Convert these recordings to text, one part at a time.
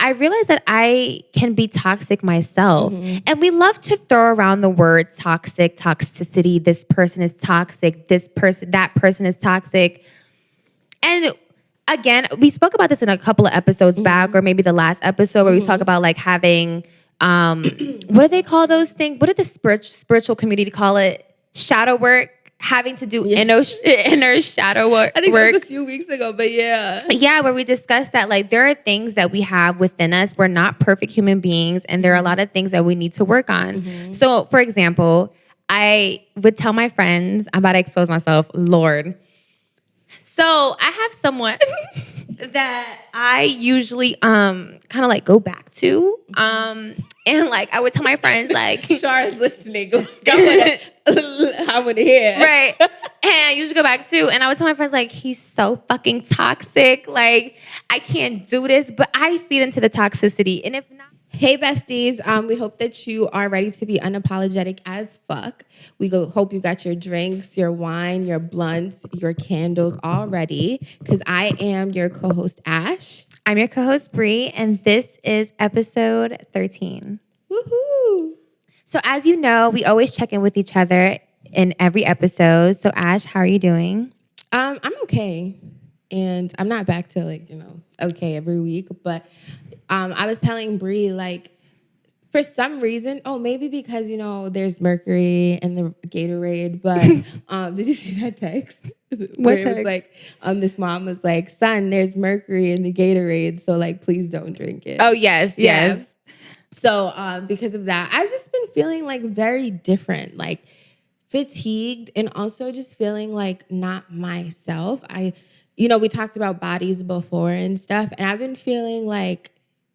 I realized that I can be toxic myself. And we love to throw around the word toxic, toxicity. This person is toxic. That person is toxic. And again, we spoke about this in a couple of episodes back, or maybe the last episode where we talk about like having, what do they call those things? What did the spiritual community call it? Shadow work. Having to do inner shadow work. I think that was a few weeks ago, but yeah. Yeah, where we discussed that like there are things that we have within us. We're not perfect human beings, and there are a lot of things that we need to work on. So, for example, I would tell my friends, I'm about to expose myself, Lord. So I have someone that I usually kind of like go back to. And like I would tell my friends like Shara's listening. I want to hear. Right. And I usually go back to, and I would tell my friends like, he's so fucking toxic. Like I can't do this, but I feed into the toxicity. And if not, hey besties, we hope that you are ready to be unapologetic as fuck. We hope you got your drinks, your wine, your blunts, your candles all ready, because I am your co-host Ash. I'm your co-host Brey, and this is episode 13. Woohoo! So as you know, we always check in with each other in every episode. So Ash, how are you doing? I'm okay, and I'm not back to like okay every week, but I was telling Bree like for some reason, maybe because there's mercury in the Gatorade, but did you see that text? What text? It was like this mom was like, son, there's mercury in the Gatorade, so like please don't drink it. Oh yes. So because of that, I've just been feeling like very different, like fatigued, and also just feeling like not myself. We talked about bodies before and stuff, and I've been feeling like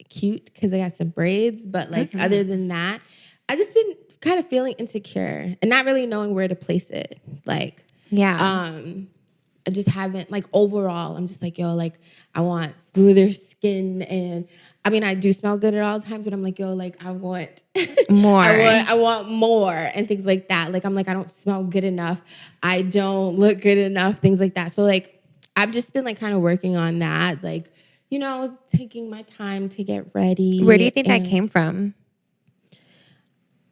cute because I got some braids, but like other than that, I've just been kind of feeling insecure and not really knowing where to place it. Like, I just haven't, like, overall, I'm just like, like, I want smoother skin. And I mean, I do smell good at all times, but I'm like, like, I want more. I want more and things like that. Like, I'm like, I don't smell good enough. I don't look good enough, things like that. So, like, I've just been, like, kind of working on that, like, taking my time to get ready. Where do you think that came from?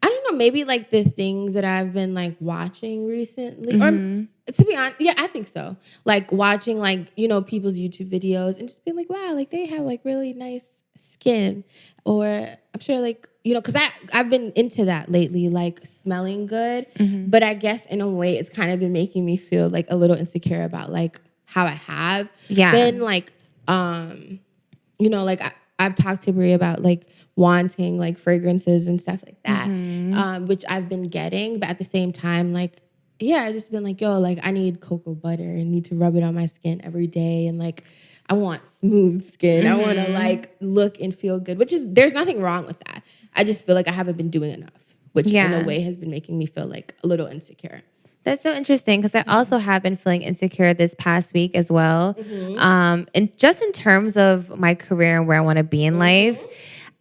I don't know, maybe like the things that I've been like watching recently. Or to be honest, yeah, I think so. Like watching like, people's YouTube videos and just being like, wow, like they have like really nice skin. Or I'm sure like, because I've been into that lately, like smelling good. But I guess in a way it's kind of been making me feel like a little insecure about like how I have been like, like I've talked to Brey about like wanting like fragrances and stuff like that, which I've been getting. But at the same time, like, I just been like, like I need cocoa butter and need to rub it on my skin every day. And like, I want smooth skin. I want to like look and feel good, there's nothing wrong with that. I just feel like I haven't been doing enough, which in a way has been making me feel like a little insecure. That's so interesting because I also have been feeling insecure this past week as well. And just in terms of my career and where I want to be in life,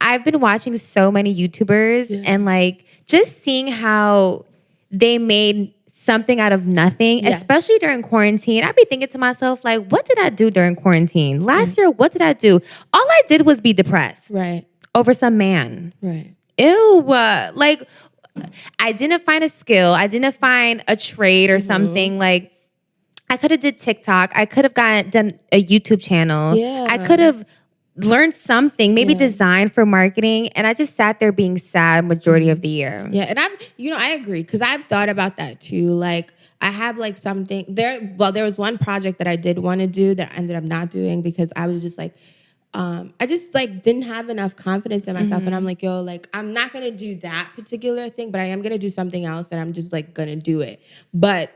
I've been watching so many YouTubers and like just seeing how they made something out of nothing, especially during quarantine. I'd be thinking to myself, like, what did I do during quarantine? Last year, what did I do? All I did was be depressed over some man. Ew. Like, I didn't find a skill. I didn't find a trade or something. Like, I could have did TikTok. I could have done a YouTube channel. I could have learned something, maybe design for marketing. And I just sat there being sad majority of the year. Yeah, and I agree because I've thought about that too. Like, I have like something there. Well, there was one project that I did want to do that I ended up not doing because I was just like, I just like didn't have enough confidence in myself. And I'm like, like, I'm not going to do that particular thing, but I am going to do something else and I'm just like going to do it. But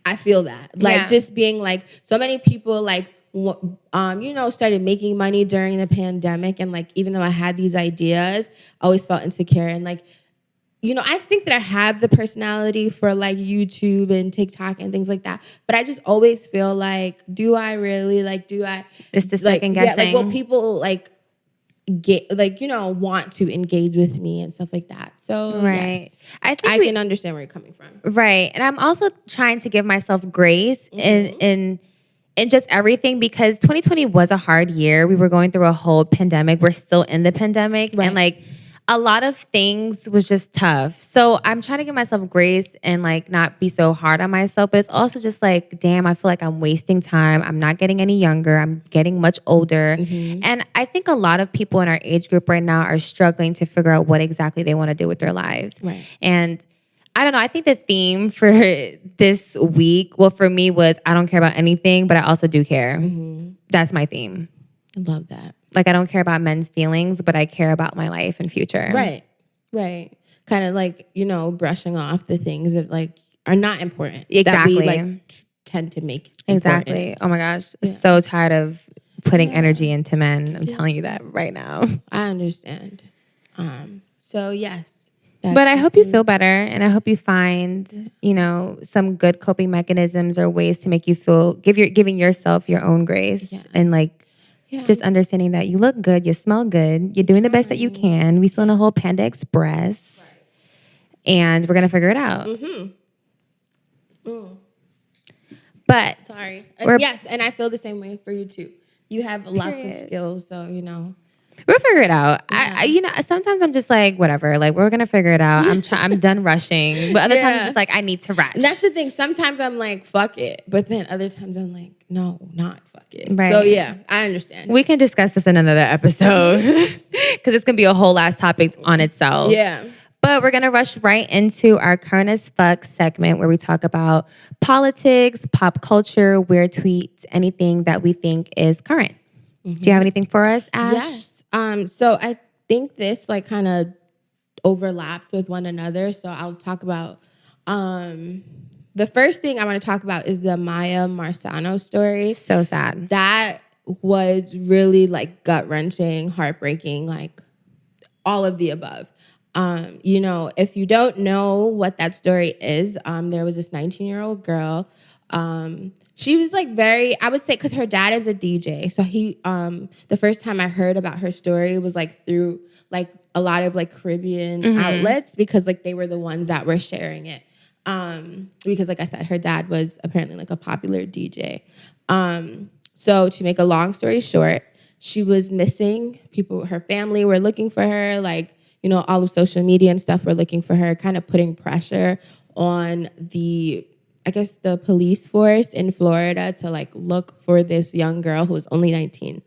I feel that like just being like so many people like, started making money during the pandemic. And like, even though I had these ideas, I always felt insecure. And like, I think that I have the personality for like YouTube and TikTok and things like that. But I just always feel like, do I really like, It's the second guessing. Yeah, like, will people like get like, want to engage with me and stuff like that. So yes, I can understand where you're coming from. Right. And I'm also trying to give myself grace in and just everything, because 2020 was a hard year. We were going through a whole pandemic. We're still in the pandemic. Right. And like a lot of things was just tough. So I'm trying to give myself grace and like not be so hard on myself. But it's also just like, damn, I feel like I'm wasting time. I'm not getting any younger. I'm getting much older. And I think a lot of people in our age group right now are struggling to figure out what exactly they want to do with their lives. Right. And I don't know. I think the theme for this week, well, for me was I don't care about anything, but I also do care. That's my theme. I love that. Like, I don't care about men's feelings, but I care about my life and future. Right. Right. Kind of like, brushing off the things that like are not important. Exactly. That we like tend to make Exactly. important. Oh my gosh. So tired of putting energy into men. I'm telling you that right now. I understand. So yes. But I hope you feel better, and I hope you find, some good coping mechanisms or ways to make you feel, giving yourself your own grace and like just understanding that you look good, you smell good, you're doing the best that you can. We still in a whole Panda Express, and we're gonna figure it out. But sorry, yes, and I feel the same way for you too. You have lots of skills, so we'll figure it out. I sometimes I'm just like, whatever, like we're gonna figure it out. I'm done rushing, but other times it's just like I need to rush. And that's the thing. Sometimes I'm like, fuck it, but then other times I'm like, no, not fuck it. Right. So yeah, I understand. We can discuss this in another episode because it's gonna be a whole last topic on itself. Yeah. But we're gonna rush right into our current as fuck segment where we talk about politics, pop culture, weird tweets, anything that we think is current. Do you have anything for us, Ash? Yes. So I think this like kind of overlaps with one another. So I'll talk about the first thing I want to talk about is the Maya Marciano story. So sad. That was really like gut-wrenching, heartbreaking, like all of the above. If you don't know what that story is, there was this 19-year-old girl. She was like I would say, because her dad is a DJ. So the first time I heard about her story was like through like a lot of like Caribbean outlets, because like they were the ones that were sharing it. Because like I said, her dad was apparently like a popular DJ. So to make a long story short, she was missing. Her family were looking for her, like, all of social media and stuff were looking for her, kind of putting pressure on the police force in Florida to like look for this young girl who was only 19,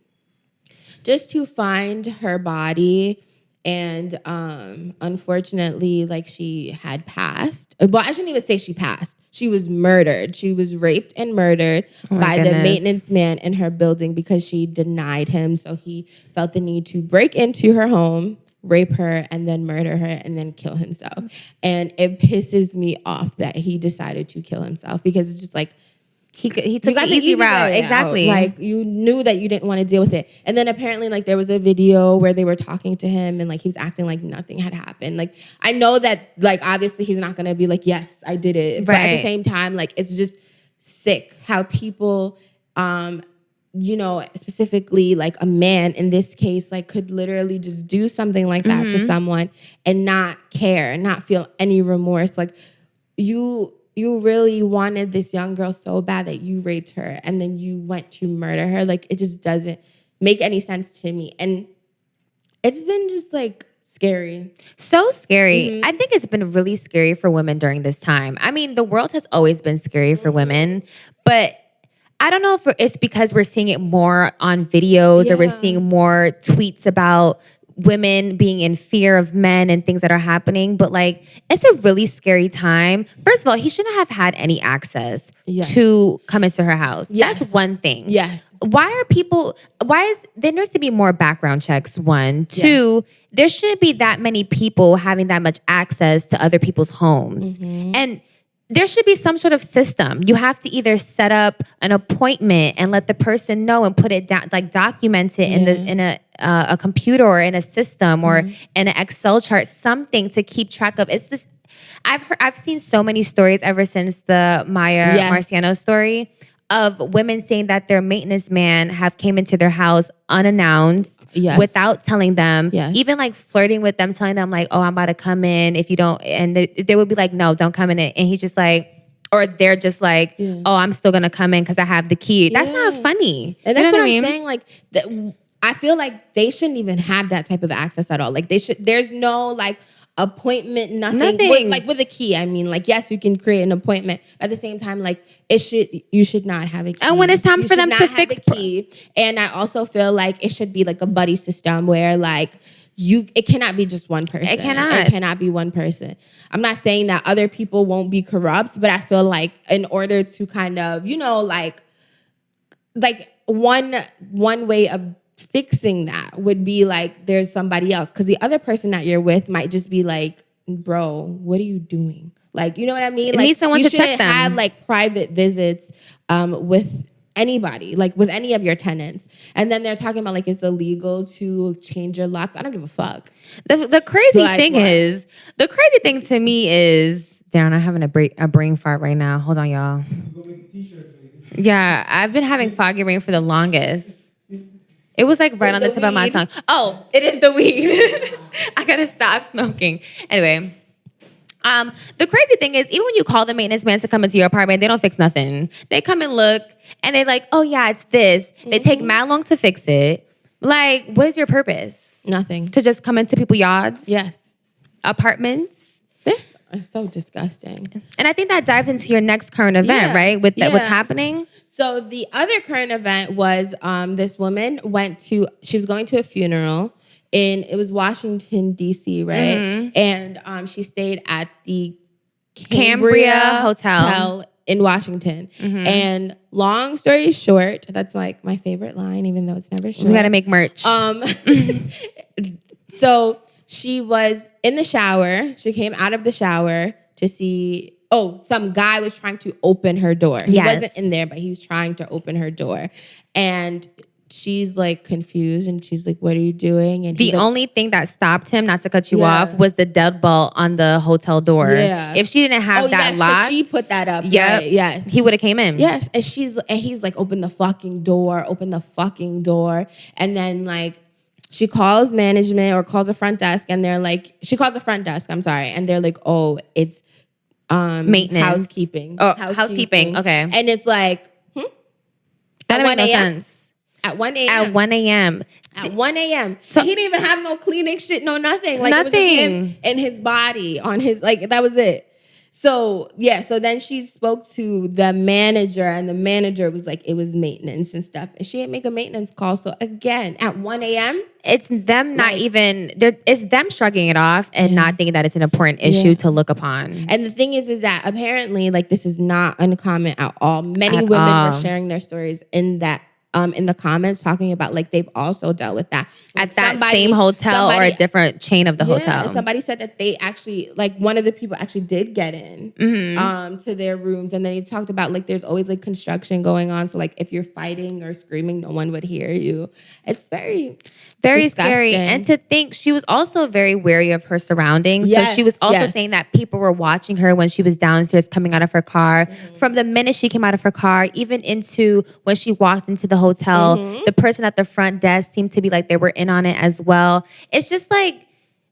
just to find her body. And unfortunately, like she had passed. Well, I shouldn't even say she passed. She was murdered. She was raped and murdered by the maintenance man in her building because she denied him. So he felt the need to break into her home, rape her, and then murder her, and then kill himself. And it pisses me off that he decided to kill himself, because it's just like, he took the easy route. Exactly. Like, you knew that you didn't want to deal with it. And then apparently, like, there was a video where they were talking to him and, like, he was acting like nothing had happened. Like, I know that, like, obviously he's not going to be like, yes, I did it. Right. But at the same time, like, it's just sick how people, specifically, like, a man in this case, like, could literally just do something like that to someone and not care and not feel any remorse. Like, you really wanted this young girl so bad that you raped her and then you went to murder her. Like, it just doesn't make any sense to me. And it's been just like scary. So scary. I think it's been really scary for women during this time. I mean, the world has always been scary for women, but I don't know if it's because we're seeing it more on videos or we're seeing more tweets about women being in fear of men and things that are happening, but like, it's a really scary time. First of all, he shouldn't have had any access to come into her house. That's one thing. Yes. There needs to be more background checks, one. Two, there shouldn't be that many people having that much access to other people's homes. And there should be some sort of system. You have to either set up an appointment and let the person know and put it down, like document it in a computer or in a system or in an Excel chart, something to keep track of. It's just, I've seen so many stories ever since the Maya Marciano story of women saying that their maintenance man have came into their house unannounced without telling them, even like flirting with them, telling them like, oh, I'm about to come in if you don't. And they would be like, no, don't come in. And he's just like, or they're just like, oh, I'm still gonna come in because I have the key. That's not funny. And that's you know what I I'm mean? saying. Like, I feel like they shouldn't even have that type of access at all. Like, there's no like appointment, nothing. With a key. I mean, like, yes, you can create an appointment. At the same time, like, you should not have a key. And when it's time for them to fix a key. And I also feel like it should be like a buddy system where like it cannot be just one person. It cannot. It cannot be one person. I'm not saying that other people won't be corrupt, but I feel like in order to kind of, like one way of fixing that would be like there's somebody else, because the other person that you're with might just be like, bro, what are you doing? Like, you know what I mean? It needs someone to check them. You shouldn't have like private visits with anybody, like with any of your tenants. And then they're talking about like it's illegal to change your locks. I don't give a fuck. The crazy thing to me is, Darren, I'm having a brain fart right now. Hold on, y'all. Yeah, I've been having foggy brain for the longest. It was like right on the tip of my tongue. Oh, it is the weed. I gotta stop smoking. Anyway, the crazy thing is, even when you call the maintenance man to come into your apartment, they don't fix nothing. They come and look, and they're like, "Oh yeah, it's this." They take mad long to fix it. Like, what is your purpose? Nothing. To just come into people's yards? Yes. Apartments? This is so disgusting. And I think that dives into your next current event, right? With what's happening. So the other current event was this woman she was going to a funeral it was Washington, D.C., right? Mm-hmm. And she stayed at the Cambria Hotel in Washington. Mm-hmm. And long story short, that's like my favorite line, even though it's never short. We got to make merch. So she was in the shower. She came out of the shower to see... Oh, some guy was trying to open her door. He wasn't in there, but he was trying to open her door. And she's like confused, and she's like, what are you doing? And the only thing that stopped him, not to cut you off, was the deadbolt on the hotel door. Yeah. If she didn't have that locked, she put that up. Yep. Right, yes. He would have came in. Yes. And he's like, open the fucking door. And then like she calls management or calls the front desk, and they're like, she calls the front desk, I'm sorry. And they're like, oh, it's maintenance, housekeeping. Housekeeping. Okay. And it's like, that makes no sense. At 1 a.m. At 1 a.m. At 1 a.m. So he didn't even have no cleaning shit, no nothing. Like nothing. It was him and his body on his, like, that was it. So, yeah. So then she spoke to the manager, and the manager was like, it was maintenance and stuff. And she didn't make a maintenance call. So again, at 1 a.m. It's them it's them shrugging it off and not thinking that it's an important issue to look upon. And the thing is that apparently, like, this is not uncommon at all. Many women were sharing their stories in the comments, talking about like they've also dealt with that at that same hotel or a different chain of the hotel. Somebody said that they actually, like, one of the people actually did get in to their rooms, and then he talked about like there's always like construction going on, so like if you're fighting or screaming, no one would hear you. It's very scary. And to think she was also very wary of her surroundings. Yes, so she was also saying that people were watching her when she was downstairs coming out of her car. From the minute she came out of her car, even into when she walked into the hotel, the person at the front desk seemed to be like they were in on it as well. It's just like,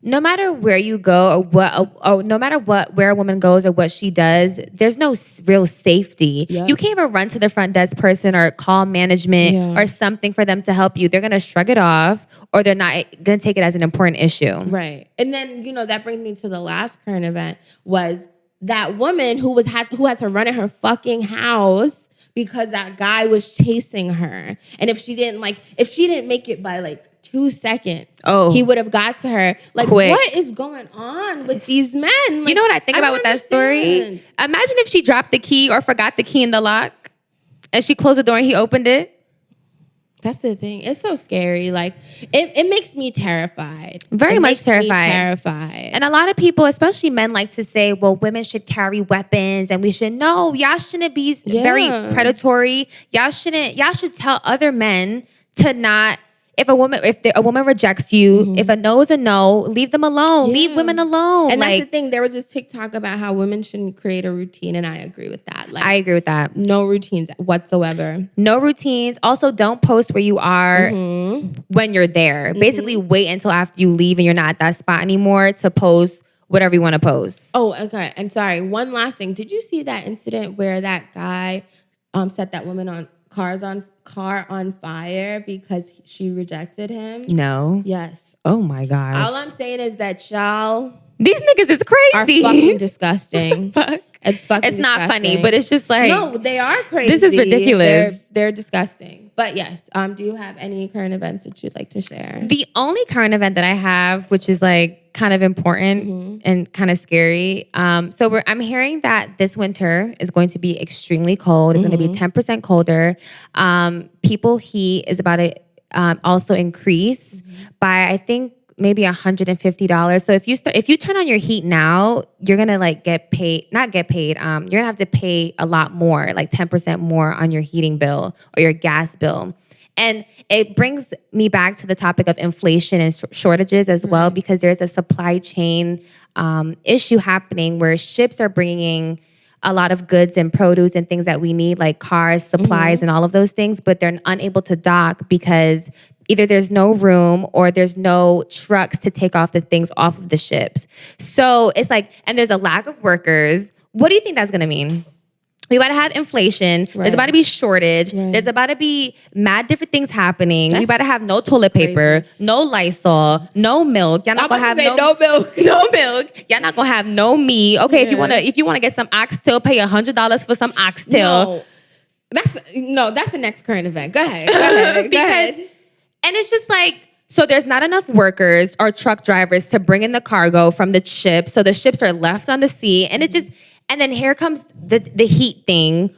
no matter where you go where a woman goes or what she does, there's no real safety. Yep. You can't even run to the front desk person or call management or something for them to help you. They're going to shrug it off, or they're not going to take it as an important issue. Right. And then, that brings me to the last current event, was that woman who had to run in her fucking house because that guy was chasing her. And if she didn't make it by like 2 seconds, he would have got to her. Like, quick. What is going on with these men? Like, you know what I think about with that story? Imagine if she dropped the key or forgot the key in the lock, and she closed the door and he opened it. That's the thing. It's so scary. Like, it makes me terrified. Very much terrified. And a lot of people, especially men, like to say, well, women should carry weapons and we should. No, y'all shouldn't be very predatory. Y'all should tell other men to not. If a woman rejects you, if a no is a no, leave them alone. Yeah. Leave women alone. And that's the thing. There was this TikTok about how women shouldn't create a routine, and I agree with that. Like, I agree with that. No routines whatsoever. No routines. Also, don't post where you are when you're there. Basically, wait until after you leave and you're not at that spot anymore to post whatever you want to post. Oh, okay. And sorry, one last thing. Did you see that incident where that guy set that woman on car on fire because she rejected him? No. Yes. Oh my gosh. All I'm saying is that y'all these niggas is are crazy. fucking disgusting. Fuck? It's fucking It's not disgusting. funny, but it's just like, no, they are crazy. This is ridiculous. They're disgusting. But yes, do you have any current events that you'd like to share? The only current event that I have, which is like kind of important and kind of scary. So I'm hearing that this winter is going to be extremely cold. It's going to be 10% colder. People heat is about to also increase by, I think, maybe $150. So if you turn on your heat now, you're gonna like not get paid. You're gonna have to pay a lot more, like 10% more on your heating bill or your gas bill. And it brings me back to the topic of inflation and shortages as well, because there's a supply chain issue happening where ships are bringing a lot of goods and produce and things that we need, like cars, supplies, and all of those things, but they're unable to dock because either there's no room or there's no trucks to take off the things off of the ships. So it's like, and there's a lack of workers. What do you think that's going to mean? We about to have inflation. Right. There's about to be shortage. Right. There's about to be mad different things happening. We about to have no toilet paper, crazy. No Lysol, no milk. Y'all not gonna have no milk. No milk. Y'all not gonna have no meat. Okay, if you wanna get some oxtail, pay $100 for some oxtail. No, that's the next current event. Go ahead. And it's just like, so there's not enough workers or truck drivers to bring in the cargo from the ships. So the ships are left on the sea, and and then here comes the heat thing.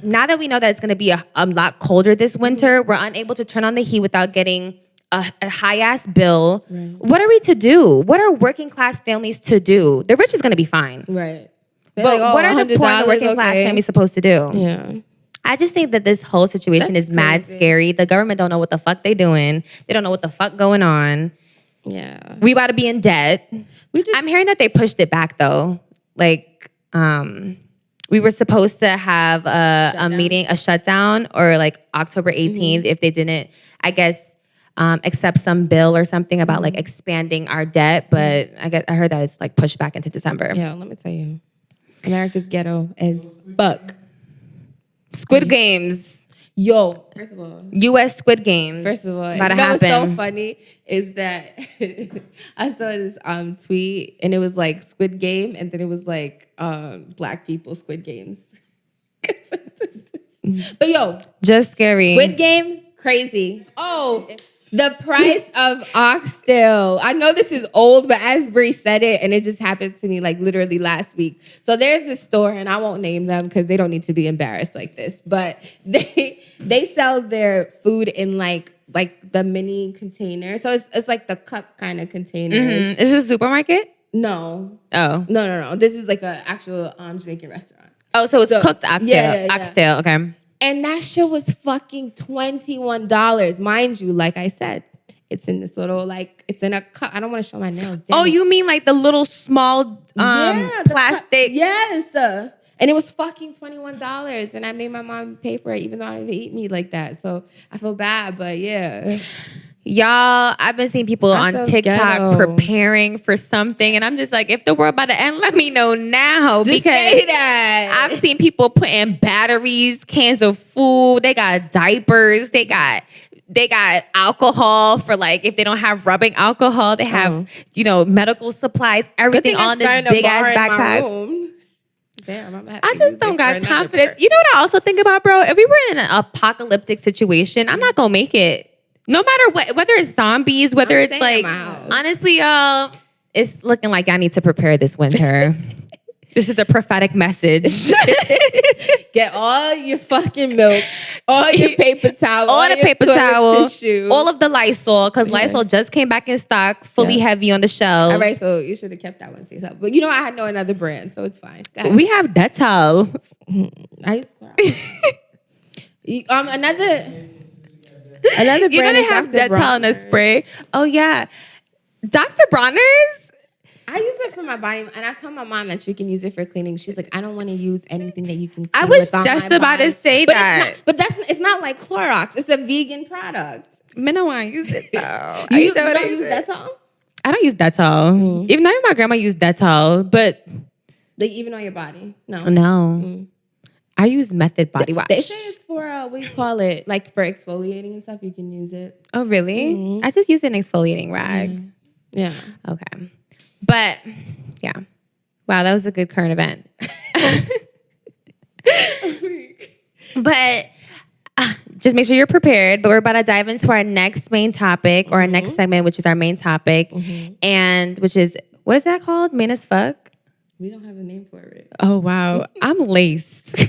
Now that we know that it's going to be a lot colder this winter, we're unable to turn on the heat without getting a high-ass bill. Right. What are we to do? What are working class families to do? The rich is going to be fine. Right. But like, what are the poor and working class families supposed to do? Yeah. I just think that this whole situation is mad scary. The government don't know what the fuck they doing. They don't know what the fuck going on. Yeah. We about to be in debt. I'm hearing that they pushed it back though. Like, we were supposed to have a shutdown, or like October 18th if they didn't, I guess, accept some bill or something about like expanding our debt. But I heard that it's like pushed back into December. Yeah, let me tell you, America's ghetto as fuck. Squid Games. Yo, first of all, U.S. Squid Games. First of all, you know what's so funny is that I saw this tweet, and it was like Squid Game, and then it was like Black people Squid Games. But yo, just scary. Squid Game, crazy. Oh, the price of oxtail. I know this is old, but as Brey said it, and it just happened to me like literally last week. So there's this store, and I won't name them because they don't need to be embarrassed like this, but they sell their food in like the mini container. So it's like the cup kind of containers. Mm-hmm. Is this a supermarket? No. Oh. No. This is like an actual Jamaican restaurant. Oh, so it's cooked oxtail. Yeah. Oxtail, okay. And that shit was fucking $21. Mind you, like I said, it's in this little, like, it's in a cup. I don't want to show my nails. Oh, you mean like the little small plastic? Yes. And it was fucking $21. And I made my mom pay for it, even though I didn't eat meat like that. So I feel bad, but yeah. Y'all, I've been seeing people on TikTok preparing for something, and I'm just like, if the world about to end, let me know now. Just because say that. I've seen people putting batteries, cans of food, they got diapers, they got alcohol for like if they don't have rubbing alcohol, they have medical supplies, everything on this big ass backpack. Damn, I just don't got confidence. You know what I also think about, bro? If we were in an apocalyptic situation, I'm not gonna make it. No matter what, whether it's zombies, whether it's like, honestly, y'all, it's looking like I need to prepare this winter. This is a prophetic message. Get all your fucking milk, all your paper towel, all the paper towel, tissue, all of the Lysol, because Lysol just came back in stock, fully heavy on the shelves. All right, so you should have kept that one to yourself. But I know another brand, so it's fine. We have Dettol. I Another you're brand gonna have Dettol in a spray. Oh yeah, Dr. Bronner's. I use it for my body, and I tell my mom that you can use it for cleaning. She's like, I don't want to use anything that you can. Clean I was just about to say that, it's not like Clorox. It's a vegan product. Men don't want to use it though. You don't use Dettol? I don't use Dettol. Even though my grandma used Dettol, but Like even on your body? No. no. I use Method body wash. They say it's for what do you call it? Like for exfoliating and stuff, you can use it. Oh, really? I just use an exfoliating rag. Yeah. Okay. But yeah. Wow, that was a good current event. But just make sure you're prepared. But we're about to dive into our next main topic or our next segment, which is our main topic. And which is, what is that called? Main as fuck? We don't have a name for it. Oh, wow. I'm laced.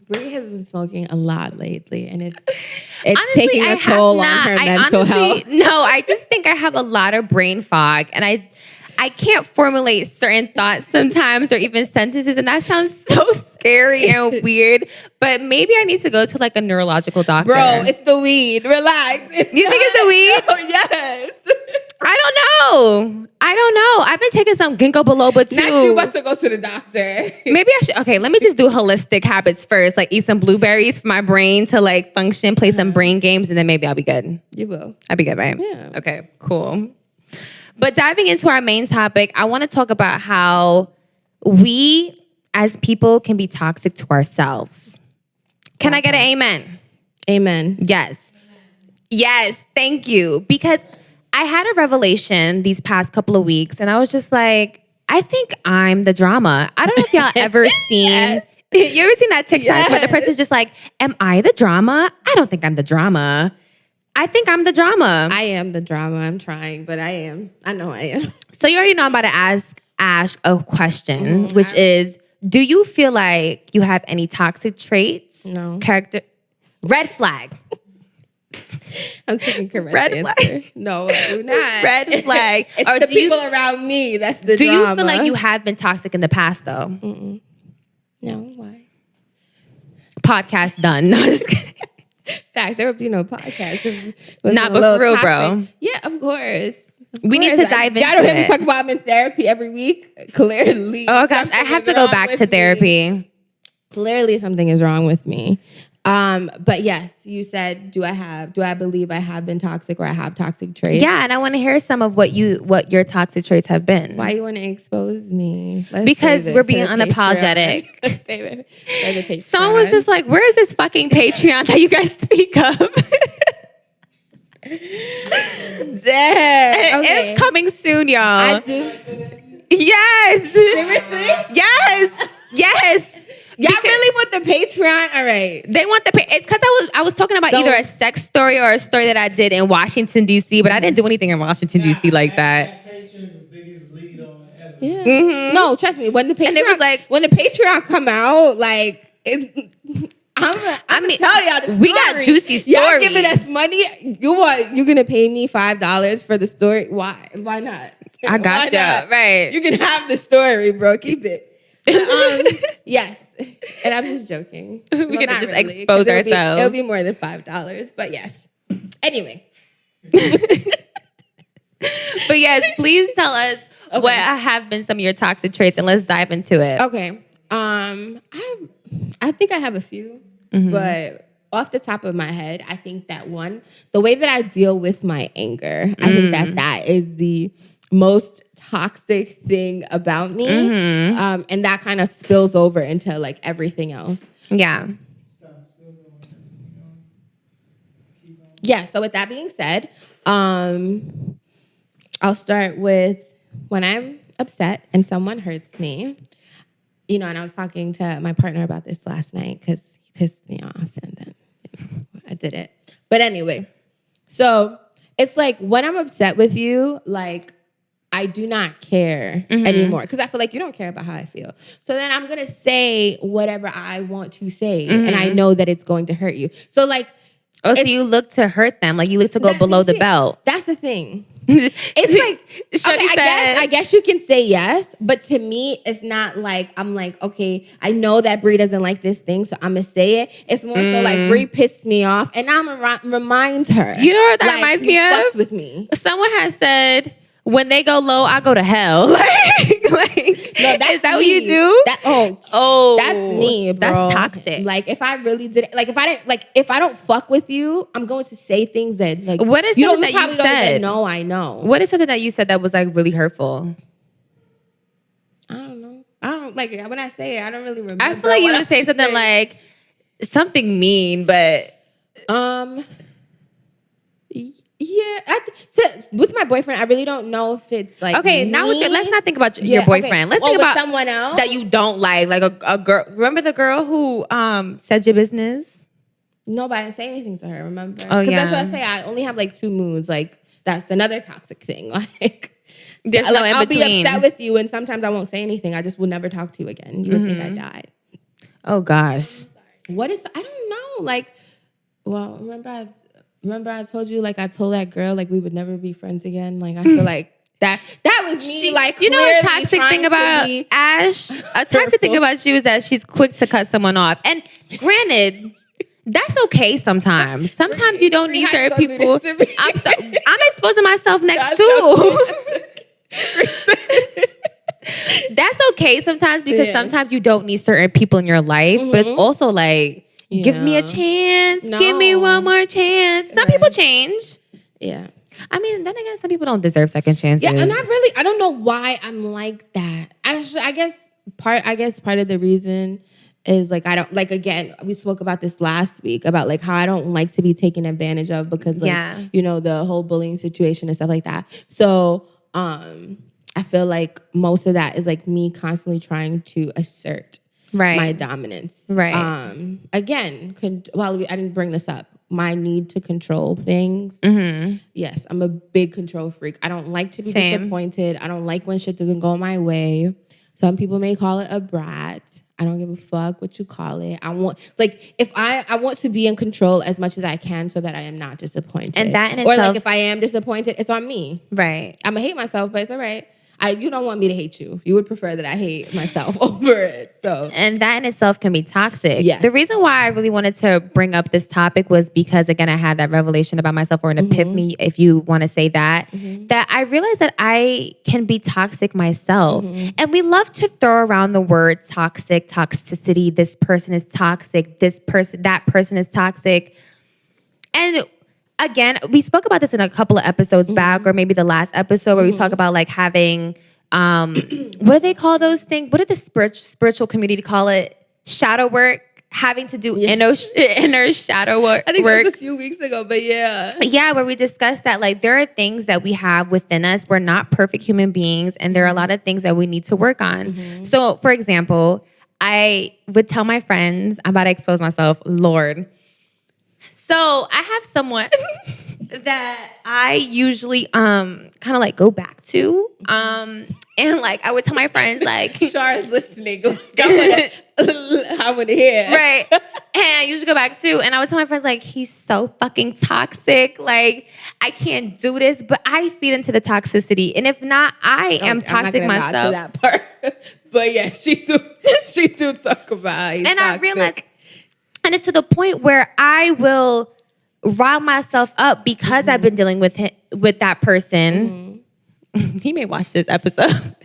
Brey has been smoking a lot lately, and it's Honestly, taking a toll on her mental health. No, I just think I have a lot of brain fog, and I can't formulate certain thoughts sometimes or even sentences, and that sounds so scary and weird. But maybe I need to go to like a neurological doctor. Bro, it's the weed. Relax. You think it's the weed? Oh, yes. I don't know. I've been taking some ginkgo biloba too. Not you about to go to the doctor. Maybe I should. Okay, let me just do holistic habits first. Like eat some blueberries for my brain to like function, play some brain games, and then maybe I'll be good. You will. I'll be good, right? Yeah. Okay, cool. But diving into our main topic, I want to talk about how we as people can be toxic to ourselves. Can I get an amen? Amen. Yes. Yes, thank you. Because I had a revelation these past couple of weeks, and I was just like, I think I'm the drama. I don't know if y'all ever seen... Yes. You ever seen that TikTok where the Yes. person's just like, am I the drama? I don't think I'm the drama. I think I'm the drama. I am the drama. I'm trying, but I am. I know I am. So you already know I'm about to ask Ash a question, which is, do you feel like you have any toxic traits? No. Character... Red flag. I'm taking correct Red answer. flag. No, I do not. Red flag. It's Or the do you- people around me. That's the Do drama. you feel like you have been toxic in the past, though? No, why? Podcast done. No, just kidding. Facts. There would be no podcast. if it wasn't Nah, a but little for real, toxic. bro. Yeah, of course. We need to dive into I don't hear me it. talk about I'm in therapy every week. Clearly. Oh, gosh. I something have is to go wrong back with to me. therapy. Clearly something is wrong with me. But yes, you said, do I believe I have been toxic or I have toxic traits? Yeah, and I want to hear some of what your toxic traits have been. Why you want to expose me? Let's Because save it we're for being the unapologetic. Patreon. Save it for the Patreon. Someone was just like, where is this fucking Patreon that you guys speak of? Damn. Okay. It's coming soon, y'all. I do. Yes. Seriously? Yes. Yes. Y'all Because- really want the Patreon? All right. They want it's because I was talking about Don't- either a sex story or a story that I did in Washington D.C., but I didn't do anything in Washington D.C. like that. Patreon's the biggest lead on ever. Yeah. No, trust me. When the Patreon, And it was like- when the Patreon come out, like I'm gonna tell y'all the story. we got juicy Y'all stories. giving us money. You're gonna pay me $5 for the story? Why? Why not? I got Why you. not? Right. You can have the story, bro. Keep it. Yes, and I'm just joking. We're gonna not just really, expose 'cause ourselves. It'll be more than $5, but yes. Anyway, But yes, please tell us what have been some of your toxic traits, and let's dive into it. okay. I think I have a few, but off the top of my head, I think that the way that I deal with my anger, I think that is the most toxic thing about me, and that kind of spills over into like everything else. Yeah. Yeah. So with that being said, I'll start with when I'm upset and someone hurts me. You know, and I was talking to my partner about this last night because he pissed me off, and then I did it. But anyway, so it's like when I'm upset with you, like I do not care anymore because I feel like you don't care about how I feel. So then I'm gonna say whatever I want to say, and I know that it's going to hurt you. So like, Oh, so you look to hurt them, like you look to go below the belt. That's the thing. It's like, Shorty okay, said- I guess you can say yes, but to me, it's not like, I'm like, okay, I know that Brey doesn't like this thing, so I'm going to say it. It's more so like, Brey pissed me off, and I'm going to remind her. You know what that like, reminds you me of? fucked with me. Someone has said, when they go low, I go to hell. like No, that's Is that me. what you do? That's me, bro. That's toxic. Like if I really did, like if I didn't, like if I don't fuck with you, I'm going to say things that like What is you something don't, that you probably don't said? even know I know. What is something that you said that was like really hurtful? I don't know. I don't like when I say it. I don't really remember. I feel like you would say something like something mean, but yeah. So with my boyfriend, I really don't know if it's like okay. Now let's not think about your Yeah, boyfriend. okay. Let's Well, think with about someone else that you don't like a girl. Remember the girl who said your business? No, but I didn't say anything to her. Remember? Oh, Because yeah. that's what I say. I only have like 2 moods. Like that's another toxic thing. Like There's no like, in I'll between. be upset with you, and sometimes I won't say anything. I just will never talk to you again. You would think I died. Oh gosh. What is? I don't know. Like, well, remember I told you like I told that girl like we would never be friends again. Like I feel like that was me. Like you know, a clearly toxic trying thing to about be Ash. A toxic thing hurtful. about you is that she's quick to cut someone off. And granted, that's okay sometimes. Sometimes you don't need certain How you gonna people. do this to me? I'm exposing myself next That's too. That's okay sometimes because Yeah. sometimes you don't need certain people in your life, but it's also like, give me a Yeah. chance. Give me No. one more chance. Some Right. people change. Yeah. I mean, then again, some people don't deserve second chances. Yeah, and I don't know why I'm like that. Actually, I guess part of the reason is like I don't like again, we spoke about this last week about like how I don't like to be taken advantage of because like you know, the whole bullying situation and stuff like that. So I feel like most of that is like me constantly trying to assert my dominance. Right. Again, I didn't bring this up. My need to control things. Yes, I'm a big control freak. I don't like to be disappointed. I don't like when shit doesn't go my way. Some people may call it a brat. I don't give a fuck what you call it. I want I want to be in control as much as I can so that I am not disappointed. And that in or itself, like if I am disappointed, it's on me. Right. I'm gonna hate myself, but it's all right. You don't want me to hate you. You would prefer that I hate myself over it. So, and that in itself can be toxic. Yes. The reason why I really wanted to bring up this topic was because, again, I had that revelation about myself, or an epiphany, if you want to say that, that I realized that I can be toxic myself. And we love to throw around the word toxic, toxicity. This person is toxic. That person is toxic. And again, we spoke about this in a couple of episodes back, or maybe the last episode where we talk about like having, what do they call those things? What did the spiritual community call it? Shadow work, having to do inner shadow work. I think it was a few weeks ago, but yeah. Yeah, where we discussed that like there are things that we have within us. We're not perfect human beings, and there are a lot of things that we need to work on. So, for example, I would tell my friends, I'm about to expose myself, Lord. So I have someone that I usually kind of like go back to. And like I would tell my friends like Char's listening. Like, I want to hear. Right. And I usually go back to, and I would tell my friends like, he's so fucking toxic. Like I can't do this, but I feed into the toxicity. And if not, I am toxic I'm not myself. to that part. But yeah, she do talk about it. And I realized, and it's to the point where I will rile myself up because I've been dealing with that person. He may watch this episode.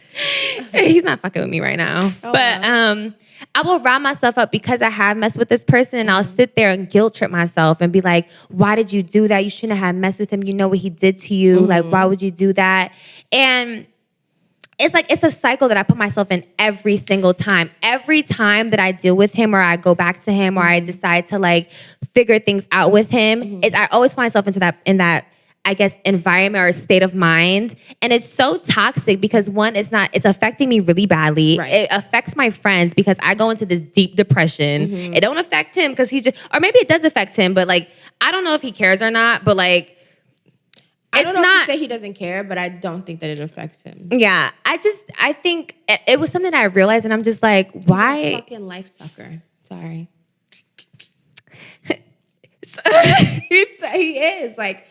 He's not fucking with me right now. But I will rile myself up because I have messed with this person, and I'll sit there and guilt trip myself and be like, why did you do that? You shouldn't have messed with him. You know what he did to you. Like, why would you do that? And it's like, it's a cycle that I put myself in every single time. Every time that I deal with him, or I go back to him, or I decide to like figure things out with him, I always find myself in that, I guess, environment or state of mind. And it's so toxic because one, it's affecting me really badly. Right. It affects my friends because I go into this deep depression. It don't affect him because he's just, or maybe it does affect him, but like, I don't know if he cares or not, but like, I don't know if he say he doesn't care, but I don't think that it affects him. Yeah, I think it was something I realized, and I'm just like, why? He's a fucking life sucker. Sorry. He is like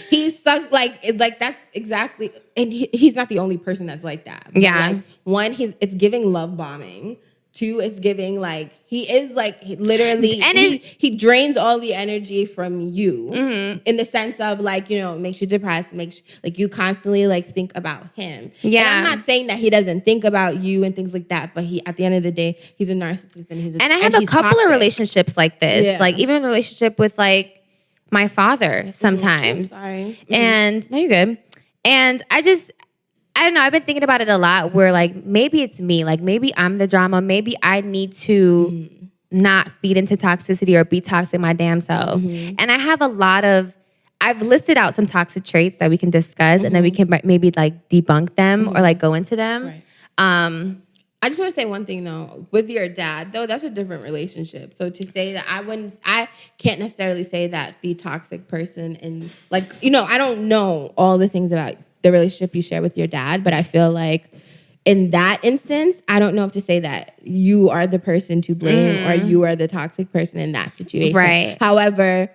he sucks like that's exactly, and he's not the only person that's like that. But Yeah. like, one, it's giving love bombing. Two is giving like he is like literally And he drains all the energy from you in the sense of like, you know, makes you depressed, makes like you constantly like think about him. Yeah. And I'm not saying that he doesn't think about you and things like that, but he at the end of the day he's a narcissist and I have a couple of relationships like this. Yeah. Like even the relationship with like my father sometimes. Sorry. And no, you're good. And I don't know. I've been thinking about it a lot where like maybe it's me. Like maybe I'm the drama. Maybe I need to not feed into toxicity or be toxic my damn self. And I have I've listed out some toxic traits that we can discuss and then we can maybe like debunk them or like go into them. Right. I just want to say one thing though. With your dad, though, that's a different relationship. So to say that I can't necessarily say that the toxic person and like, you know, I don't know all the things about the relationship you share with your dad, but I feel like in that instance, I don't know if to say that you are the person to blame or you are the toxic person in that situation. Right. However,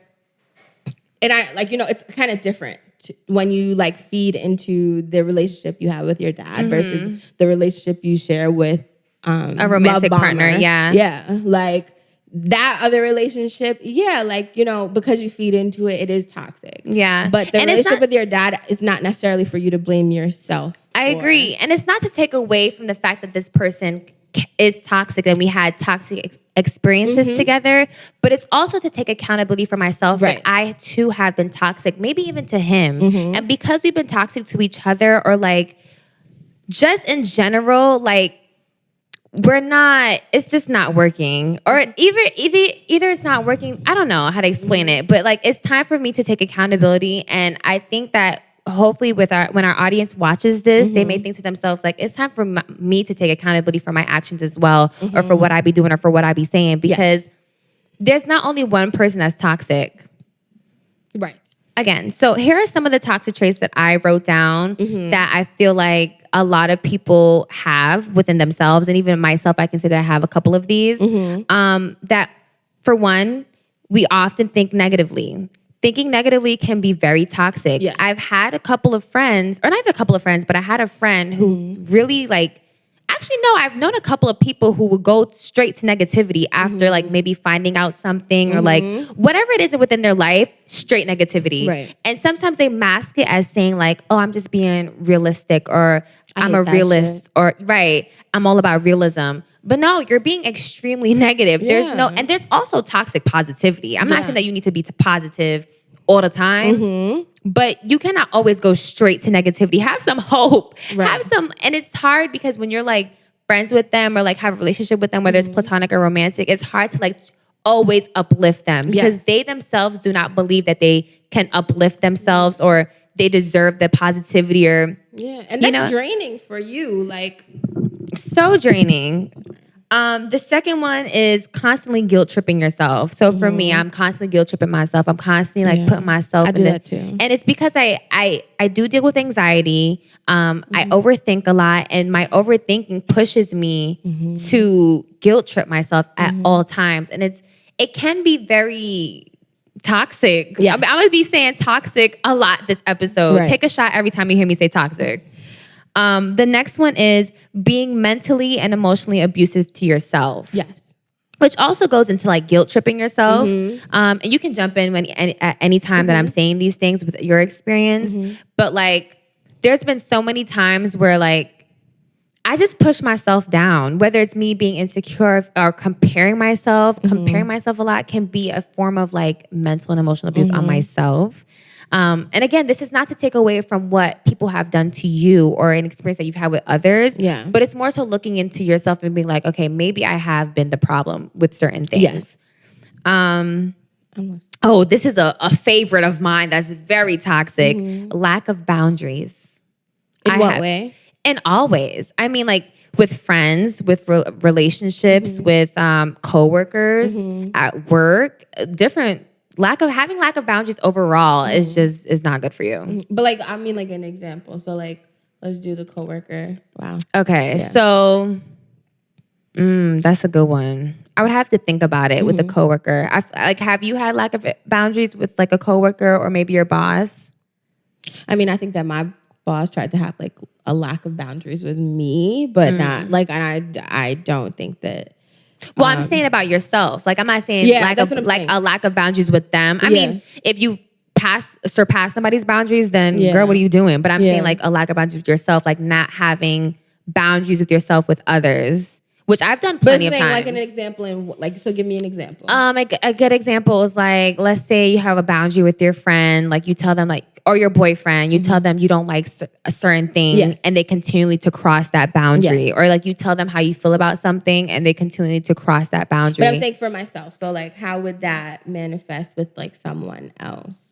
and I like, you know, it's kind of different when you like feed into the relationship you have with your dad versus the relationship you share with a romantic partner. Yeah. Yeah. Like that other relationship, yeah, like, you know, because you feed into it, it is toxic. Yeah. But the relationship with your dad is not necessarily for you to blame yourself. I agree. And it's not to take away from the fact that this person is toxic and we had toxic experiences together, but it's also to take accountability for myself that I too have been toxic, maybe even to him. And because we've been toxic to each other or like just in general, like it's just not working. Or either it's not working. I don't know how to explain it, but like it's time for me to take accountability. And I think that hopefully when our audience watches this, they may think to themselves like, it's time for me to take accountability for my actions as well, or for what I be doing or for what I be saying, because there's not only one person that's toxic. Right. Again, so here are some of the toxic traits that I wrote down that I feel like a lot of people have within themselves, and even myself, I can say that I have a couple of these. That, for one, we often think negatively. Thinking negatively can be very toxic. Yes. I've had a couple of friends, or not even a couple of friends, but I had a friend who really like, actually, no, I've known a couple of people who would go straight to negativity after like maybe finding out something or like whatever it is within their life, straight negativity. Right. And sometimes they mask it as saying like, oh, I'm just being realistic, or I'm a realist, or I'm all about realism. But no, you're being extremely negative. Yeah. And there's also toxic positivity. I'm not saying that you need to be positive all the time, but you cannot always go straight to negativity. Have some hope. Right. And it's hard because when you're like friends with them or like have a relationship with them, whether it's platonic or romantic, it's hard to like always uplift them because they themselves do not believe that they can uplift themselves or they deserve the positivity or and that's draining for you. Like, so draining. The second one is constantly guilt tripping yourself. So for me, I'm constantly guilt tripping myself. I'm constantly like putting myself in that too. And it's because I do deal with anxiety. I overthink a lot, and my overthinking pushes me to guilt trip myself at all times. And it can be very toxic. Yes. I'm gonna be saying toxic a lot this episode. Right. Take a shot every time you hear me say toxic. The next one is being mentally and emotionally abusive to yourself. Yes. Which also goes into like guilt tripping yourself. And you can jump in at any time that I'm saying these things with your experience. But like, there's been so many times where like, I just push myself down, whether it's me being insecure or comparing myself. Comparing myself a lot can be a form of like mental and emotional abuse on myself. And again, this is not to take away from what people have done to you or an experience that you've had with others. Yeah. But it's more so looking into yourself and being like, okay, maybe I have been the problem with certain things. Yes. Oh, this is a favorite of mine that's very toxic. Lack of boundaries. In what way? In all ways. I mean, like with friends, with relationships, with coworkers, at work, different. Lack of boundaries overall is not good for you. But like, I mean, like an example. So like, let's do the coworker. Wow. Okay, so that's a good one. I would have to think about it with the coworker. Have you had lack of boundaries with like a coworker or maybe your boss? I mean, I think that my boss tried to have like a lack of boundaries with me, but not like, and I don't think that Well, I'm saying about yourself. Like, I'm not saying that's what I'm saying. a lack of boundaries with them. I mean, if you surpass somebody's boundaries, then girl, what are you doing? But I'm saying like a lack of boundaries with yourself, like not having boundaries with yourself with others, which I've done plenty of times. Like an example, so give me an example. A good example is like, let's say you have a boundary with your friend, like you tell them like, or your boyfriend, you tell them you don't like a certain thing, and they continually to cross that boundary, or like you tell them how you feel about something, and they continue to cross that boundary. But I'm saying for myself, so like, how would that manifest with like someone else?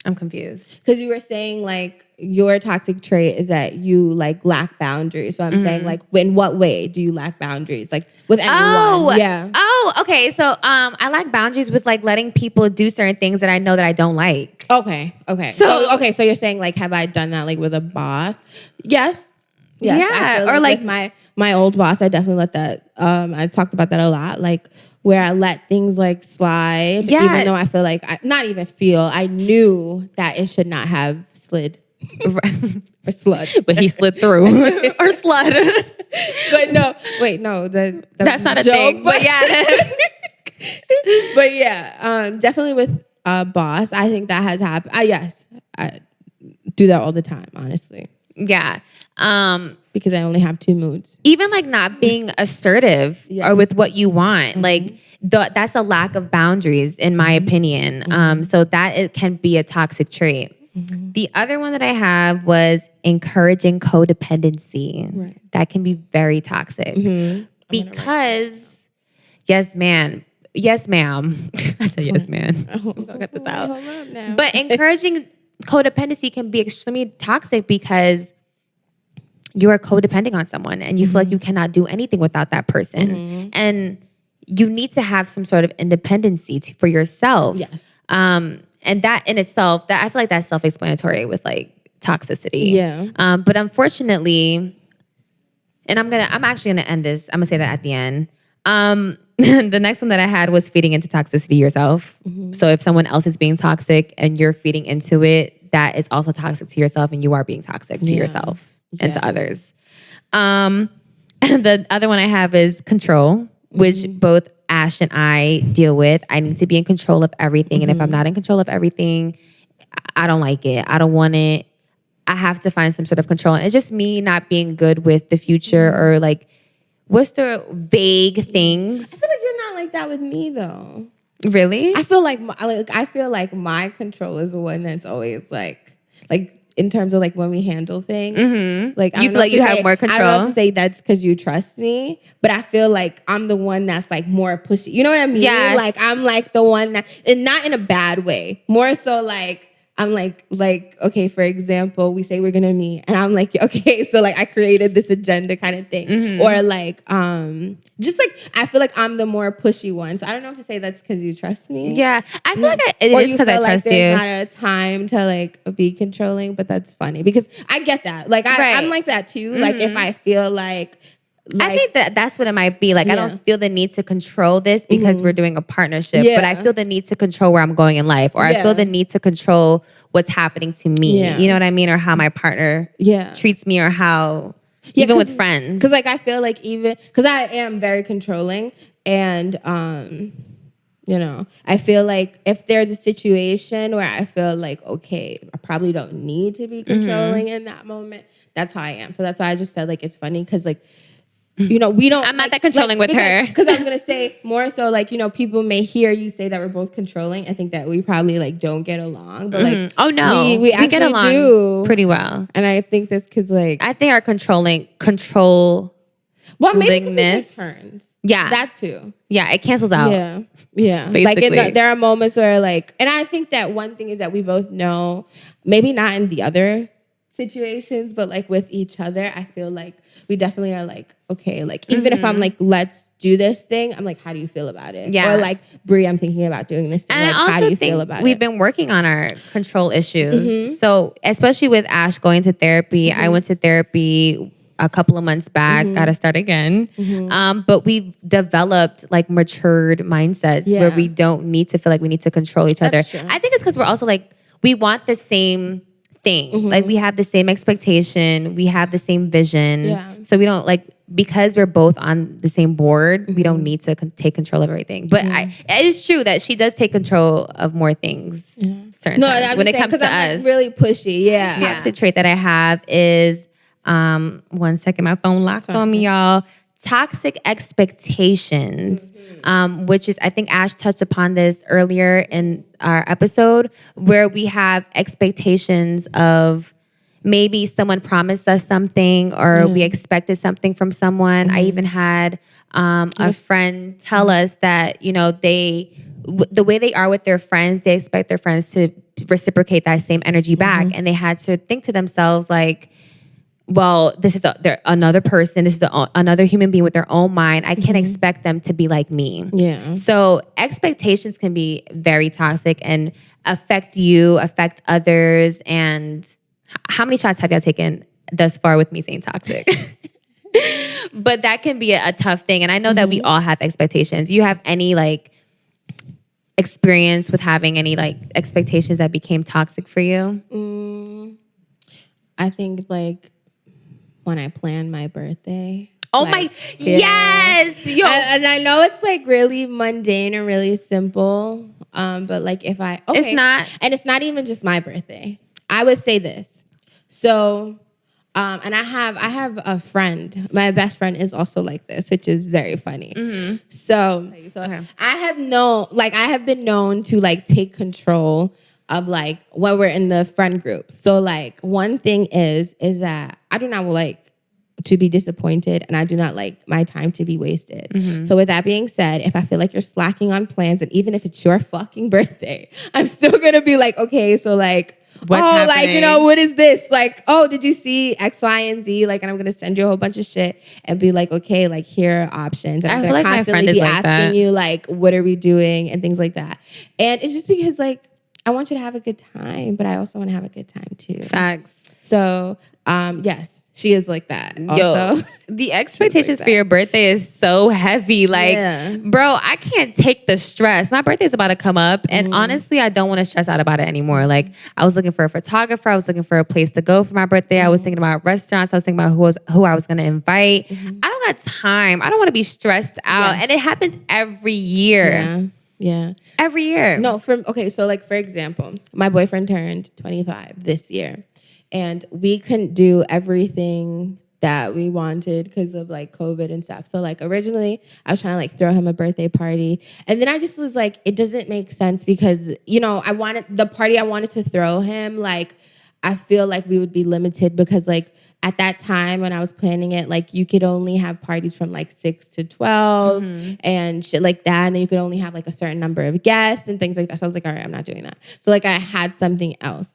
I'm confused. Because you were saying like your toxic trait is that you like lack boundaries. So I'm saying like, in what way do you lack boundaries? Like with anyone? Oh, okay. So I lack boundaries with like letting people do certain things that I know that I don't like. Okay. So you're saying like, have I done that like with a boss? Yes. Yeah. Or like my old boss, I definitely let that. I talked about that a lot. Like where I let things like slide, even though I feel like I knew that it should not have slid. Or slud. But he slid through. Or slud. But no, that's not a joke, thing. But yeah. But yeah, definitely with a boss, I think that has happened. I do that all the time, honestly. Yeah. Because I only have 2 moods. Even like not being assertive or with what you want, like that's a lack of boundaries, in my opinion. So that it can be a toxic trait. The other one that I have was encouraging codependency. Right. That can be very toxic because yes, ma'am. I said yes, man. I'll cut this out. But encouraging codependency can be extremely toxic because you are codepending on someone and you feel like you cannot do anything without that person. And you need to have some sort of independency for yourself. Yes. And that in itself, that I feel like that's self-explanatory with like toxicity. Yeah. But unfortunately, and I'm actually gonna end this. I'm gonna say that at the end. The next one that I had was feeding into toxicity yourself. So if someone else is being toxic and you're feeding into it, that is also toxic to yourself, and you are being toxic to yourself and to others. And the other one I have is control, which both Ash and I deal with. I need to be in control of everything. And if I'm not in control of everything, I don't like it. I don't want it. I have to find some sort of control. And it's just me not being good with the future or like, what's the vague things? I feel like you're not like that with me though. Really? I feel like my control is the one that's always like in terms of like when we handle things. Like you feel like you have more control. I don't know if to say that's because you trust me, but I feel like I'm the one that's like more pushy. You know what I mean? Yeah. Like I'm like the one that, and not in a bad way. More so like I'm like, okay, for example, we say we're gonna meet, and I'm like, okay, so like I created this agenda kind of thing, or like, just like I feel like I'm the more pushy one. So I don't know if to say that's because you trust me. Yeah, I feel like it is because I trust you. There's not a time to like be controlling, but that's funny because I get that. Like I'm like that too. Like if I feel like. I think that's what it might be. Like, I don't feel the need to control this because we're doing a partnership, but I feel the need to control where I'm going in life, or I feel the need to control what's happening to me. You know what I mean? Or how my partner treats me, or how, even with friends. Because like, I feel like because I am very controlling, and, you know, I feel like if there's a situation where I feel like, okay, I probably don't need to be controlling in that moment, that's how I am. So that's why I just said like, it's funny because like, you know, we don't. I'm not that controlling with her. Because I was gonna say more so, like, you know, people may hear you say that we're both controlling. I think that we probably like don't get along, but like, oh no, we actually get along do pretty well. And I think that's because like I think our control. Well, maybe because we take turns. Yeah, that too. Yeah, it cancels out. Yeah. Basically. Like there are moments where like, and I think that one thing is that we both know, maybe not in the other situations, but like with each other, I feel like we definitely are like, okay, like even if I'm like, let's do this thing, I'm like, how do you feel about it? Yeah. Or like, Brey, I'm thinking about doing this thing. And like, I also how do you feel about we've it? been working on our control issues. So especially with Ash going to therapy, I went to therapy a couple of months back, gotta start again. But we've developed like matured mindsets where we don't need to feel like we need to control each other. I think it's because we're also like, we want the same thing. Like we have the same expectation, we have the same vision. So we don't like because we're both on the same board, we don't need to take control of everything. But it is true that she does take control of more things. Certain times. I'm When it saying, comes to us, like really pushy. Yeah. toxic trait that I have is 1 second, my phone locked on me, y'all. Toxic expectations, which is, I think Ash touched upon this earlier in our episode, where we have expectations of maybe someone promised us something or we expected something from someone. I even had a friend tell us that, you know, the way they are with their friends, they expect their friends to reciprocate that same energy back. And they had to think to themselves like, well, this is another person. This is another human being with their own mind. I can't expect them to be like me. Yeah. So expectations can be very toxic and affect you, affect others. And how many shots have y'all taken thus far with me saying toxic? But that can be a tough thing. And I know that we all have expectations. You have any like experience with having any like expectations that became toxic for you? I think like when I plan my birthday. Oh like, yes! Yo. And I know it's like really mundane and really simple. But like if It's not. And it's not even just my birthday. I would say this. So and I have a friend. My best friend is also like this, which is very funny. So I have been known to like take control of like when we're in the friend group. So like one thing is that I do not like to be disappointed and I do not like my time to be wasted. So with that being said, if I feel like you're slacking on plans and even if it's your fucking birthday, I'm still gonna be like, okay, so like, what's happening? Like, you know, what is this? Like, oh, did you see X, Y, and Z? Like, and I'm gonna send you a whole bunch of shit and be like, okay, like here are options. And I'm gonna feel like my constantly friend be is like asking that. you like, what are we doing and things like that. And it's just because like I want you to have a good time, but I also want to have a good time too. Facts. So, yes, she is like that. Also, Yo, the expectations for your birthday is so heavy. Like, bro, I can't take the stress. My birthday is about to come up, and honestly, I don't want to stress out about it anymore. Like, I was looking for a photographer. I was looking for a place to go for my birthday. I was thinking about restaurants. I was thinking about who I was going to invite. I don't got time. I don't want to be stressed out, and it happens every year. Yeah. Every year. No, so like for example, my boyfriend turned 25 this year and we couldn't do everything that we wanted because of like COVID and stuff. So like originally I was trying to like throw him a birthday party. And then I just was like, it doesn't make sense because, you know, the party I wanted to throw him, like, I feel like we would be limited because like at that time when I was planning it, like you could only have parties from like 6 to 12 and shit like that. And then you could only have like a certain number of guests and things like that. So I was like, all right, I'm not doing that. So like I had something else.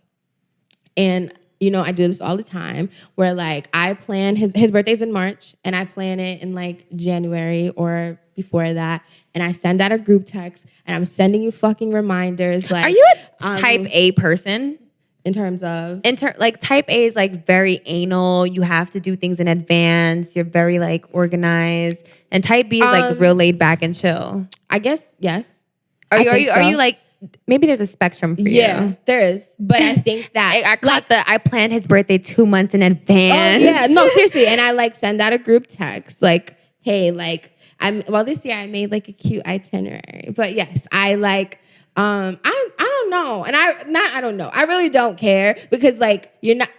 And, you know, I do this all the time where like I plan his birthday's in March and I plan it in like January or before that. And I send out a group text and I'm sending you fucking reminders. Like, are you a type A person? In terms of? Like type A is like very anal. You have to do things in advance. You're very like organized. And type B is like real laid back and chill. I guess, yes. Are you like, maybe there's a spectrum for you. Yeah, there is. But I think that I planned his birthday 2 months in advance. Oh, yeah, no, seriously. And I like send out a group text like, hey, like this year I made like a cute itinerary. But yes, I like I don't know. And I don't know. I really don't care because like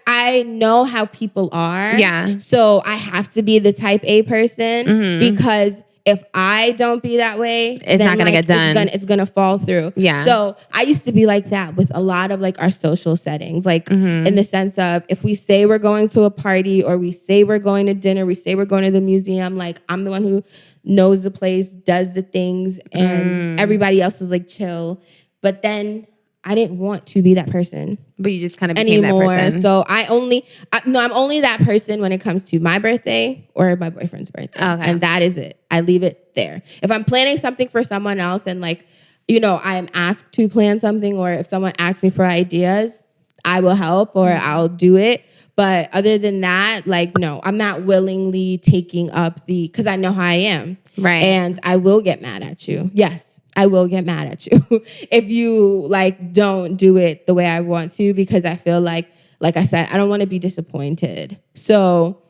I know how people are. Yeah. So I have to be the type A person because if I don't be that way, it's not going to get done. It's going to fall through. Yeah. So I used to be like that with a lot of like our social settings, like in the sense of if we say we're going to a party or we say we're going to dinner, we say we're going to the museum, like I'm the one who knows the place, does the things, and everybody else is like chill. But then I didn't want to be that person. But you just kind of became anymore. That person. So I'm only that person when it comes to my birthday or my boyfriend's birthday. Okay. And that is it. I leave it there. If I'm planning something for someone else and like, you know, I'm asked to plan something or if someone asks me for ideas, I will help or I'll do it. But other than that, like, no, I'm not willingly taking up because I know how I am. Right. And I will get mad at you. Yes, I will get mad at you if you like don't do it the way I want to because I feel like I said, I don't want to be disappointed. So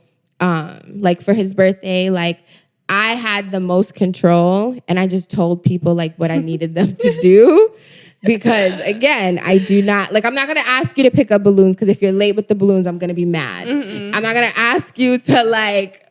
like for his birthday, like I had the most control and I just told people like what I needed them to do. Because again, I do not like, I'm not going to ask you to pick up balloons because if you're late with the balloons, I'm going to be mad. I'm not going to ask you to like,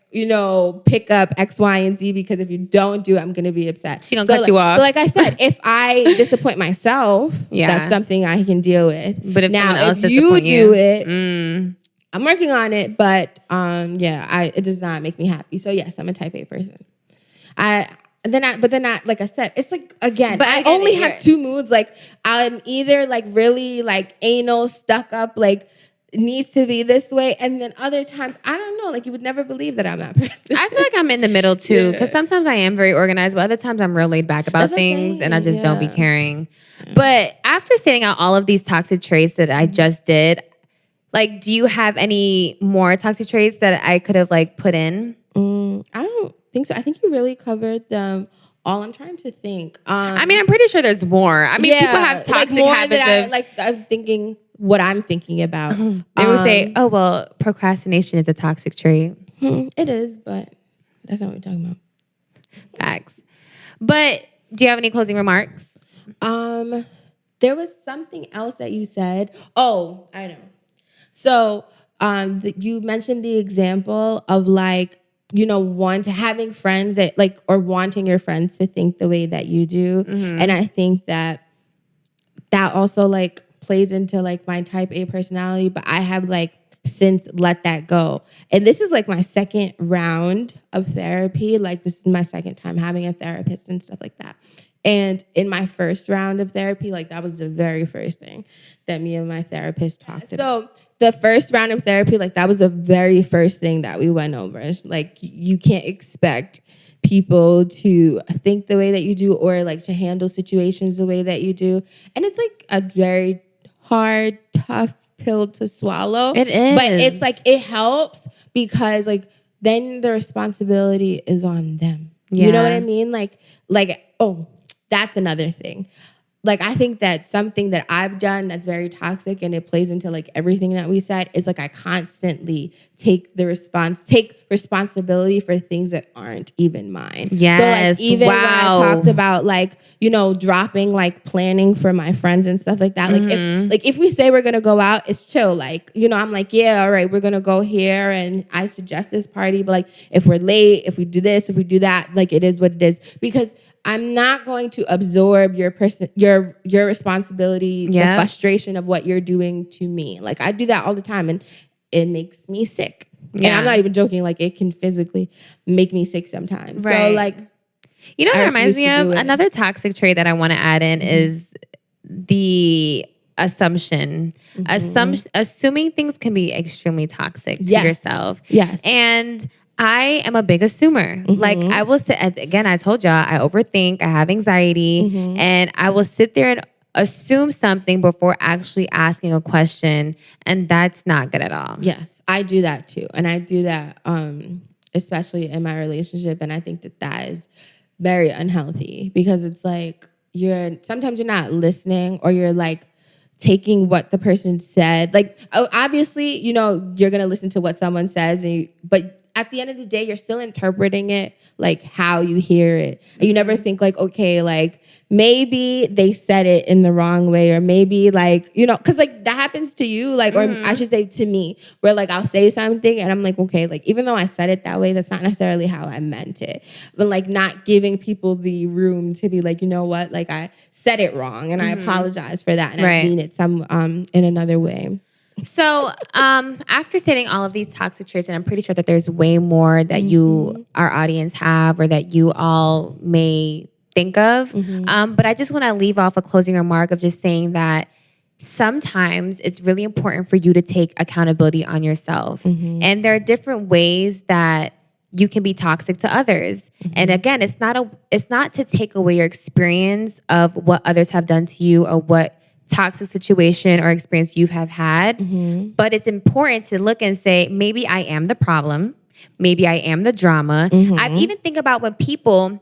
pick up X, Y, and Z because if you don't do it, I'm going to be upset. She gonna cut you off. So like I said, if I disappoint myself, Yeah. that's something I can deal with. But if someone else if you disappoint do it, I'm working on it, but it does not make me happy. So yes, I'm a type A person. But then like I said, it's like again, but I only have two moods. Like I'm either like really like anal, stuck up, like needs to be this way, and then other times I don't know. Like you would never believe that I'm that person. I feel like I'm in the middle too, because sometimes I am very organized, but other times I'm real laid back about things, and I just don't be caring. But after stating out all of these toxic traits that I just did, like, do you have any more toxic traits that I could have like put in? I don't think so. I think you really covered them all. I'm trying to think. I mean, I'm pretty sure there's more. I mean, people have toxic habits I'm thinking what I'm thinking about. They would say, "Oh, well, procrastination is a toxic trait." It is, but that's not what we're talking about. Facts. But do you have any closing remarks? There was something else that you said. Oh, I know. So, you mentioned the example of like, having friends that like, or wanting your friends to think the way that you do. And I think that also like plays into like my type A personality, but I have like since let that go. And this is like my second round of therapy. Like this is my second time having a therapist and stuff like that. And in my first round of therapy, like that was the very first thing that me and my therapist talked about. So the first round of therapy, like that was the very first thing that we went over. Like you can't expect people to think the way that you do or like to handle situations the way that you do. And it's like a very hard, tough pill to swallow. It is. But it's like it helps because like then the responsibility is on them. Yeah. You know what I mean? Like, oh, that's another thing. Like, I think that something that I've done that's very toxic and it plays into like everything that we said is like I constantly take responsibility for things that aren't even mine. Yes. So like even when I talked about like, dropping like planning for my friends and stuff like that. Like if we say we're gonna go out, it's chill. Like, I'm like, yeah, all right, we're gonna go here and I suggest this party, but like if we're late, if we do this, if we do that, like it is what it is. Because I'm not going to absorb your responsibility, the frustration of what you're doing to me. Like I do that all the time and it makes me sick. Yeah. And I'm not even joking, like it can physically make me sick sometimes. Right. So like, what reminds me of another toxic trait that I want to add in is the assumption. Assuming things can be extremely toxic to yourself. Yes. And I am a big assumer. Like I will sit, again, I told y'all, I overthink, I have anxiety, and I will sit there and assume something before actually asking a question. And that's not good at all. Yes, I do that too. And I do that especially in my relationship. And I think that is very unhealthy because it's like sometimes you're not listening or you're like taking what the person said. Like obviously, you're going to listen to what someone says, but at the end of the day, you're still interpreting it like how you hear it. And you never think like, okay, like maybe they said it in the wrong way or maybe like, because like that happens to you, like, or I should say to me, where like I'll say something and I'm like, okay, like even though I said it that way, that's not necessarily how I meant it. But like not giving people the room to be like, you know what, like I said it wrong and I apologize for that and I mean it in another way. So after stating all of these toxic traits, and I'm pretty sure that there's way more that our audience have or that you all may think of, but I just want to leave off a closing remark of just saying that sometimes it's really important for you to take accountability on yourself. And there are different ways that you can be toxic to others. And again, it's not to take away your experience of what others have done to you or what toxic situation or experience you have had. But it's important to look and say, maybe I am the problem. Maybe I am the drama. I even think about when people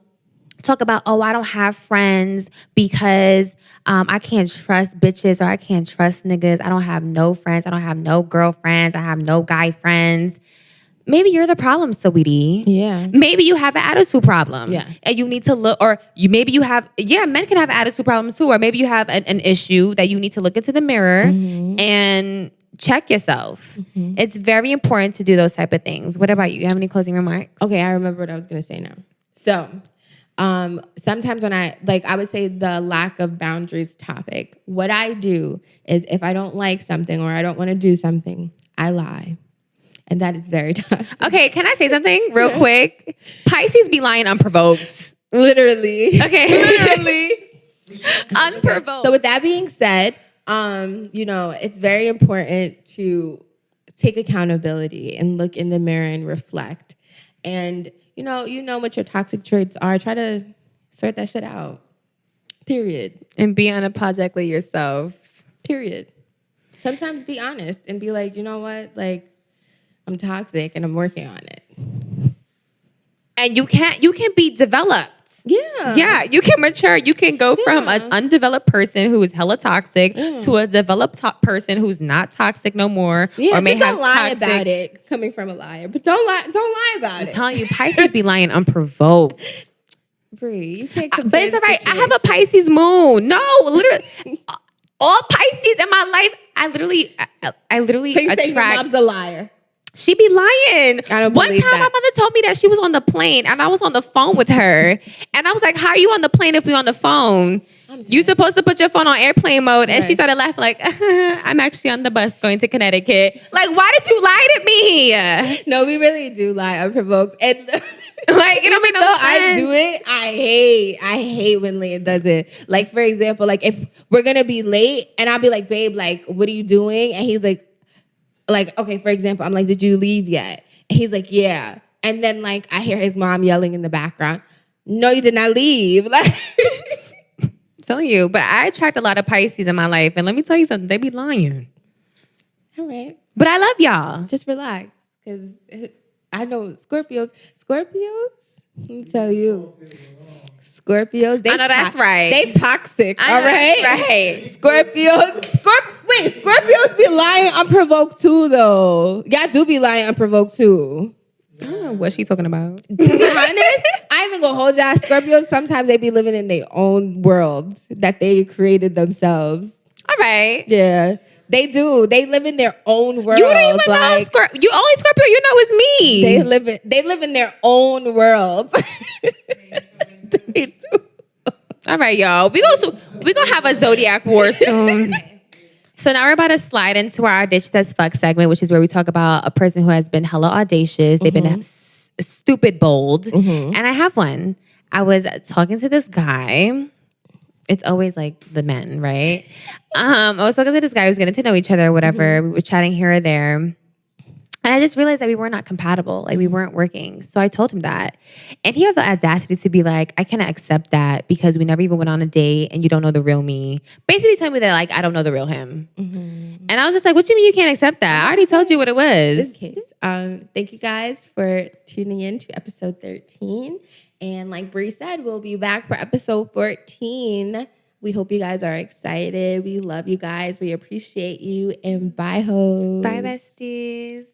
talk about, oh, I don't have friends because I can't trust bitches or I can't trust niggas. I don't have no friends. I don't have no girlfriends. I have no guy friends. maybe you're the problem, sweetie. Yeah. Maybe you have an attitude problem. Yes. And you need to look, or maybe you have, men can have attitude problems too, or maybe you have an issue that you need to look into the mirror and check yourself. It's very important to do those type of things. What about you? You have any closing remarks? Okay, I remember what I was going to say now. So, sometimes when I would say the lack of boundaries topic, what I do is if I don't like something or I don't want to do something, I lie. And that is very toxic. Okay, can I say something real quick? Pisces be lying unprovoked. Literally. Okay. Literally. Unprovoked. So with that being said, it's very important to take accountability and look in the mirror and reflect. And you know what your toxic traits are. Try to sort that shit out. Period. And be unapologetically yourself. Period. Sometimes be honest and be like, you know what? Like, I'm toxic and I'm working on it. And you can be developed. Yeah. Yeah, you can mature. You can go from an undeveloped person who is hella toxic to a developed person who's not toxic no more. Yeah, or may just have don't lie toxic. about it. Coming from a liar, but don't lie about I'm it. telling you, Pisces be lying unprovoked. Bree, you can't. But it's all right. I have a Pisces moon. No, literally, all Pisces in my life. I literally So you say your attract. mom's a liar. She be lying. I don't One time believe that. my mother told me that she was on the plane and I was on the phone with her. And I was like, how are you on the plane if we on the phone? You supposed to put your phone on airplane mode. And she started laughing like, I'm actually on the bus going to Connecticut. Like, why did you lie to me? No, we really do lie unprovoked. And Like, it don't make no sense. I do it, I hate when Leah does it. Like, for example, like if we're gonna be late and I'll be like, babe, like, what are you doing? And he's like, okay, for example, I'm like, did you leave yet? And he's like, yeah. And then like I hear his mom yelling in the background, no, you did not leave. Like, I'm telling you, but I attract a lot of Pisces in my life. And let me tell you something, they be lying. all right, But I love y'all. just relax. Because I know Scorpios, let me tell you. Scorpios, I know that's right. They toxic, I know all right? that's right. Scorpios be lying unprovoked too, though. Y'all do be lying unprovoked too. I don't know what she's talking about. To be honest, I ain't even gonna hold y'all. Scorpios, sometimes they be living in their own world that they created themselves. All right. Yeah, they do. They live in their own world. You don't even know Scorpio. You only Scorpio you know is me. They live in their own world. They do. All right, y'all. We gonna have a zodiac war soon. So now we're about to slide into our audacious as fuck segment, which is where we talk about a person who has been hella audacious. They've been stupid bold, and I have one. I was talking to this guy. It's always like the men, right? I was talking to this guy who was getting to know each other or whatever. We were chatting here or there. And I just realized that we were not compatible. Like, we weren't working. So I told him that. And he had the audacity to be like, I cannot accept that because we never even went on a date and you don't know the real me. Basically telling me that, like, I don't know the real him. And I was just like, what do you mean you can't accept that? I already told you what it was. This case. Thank you guys for tuning in to episode 13. And like Bree said, we'll be back for episode 14. We hope you guys are excited. We love you guys. We appreciate you. And bye, hoes. Bye, besties.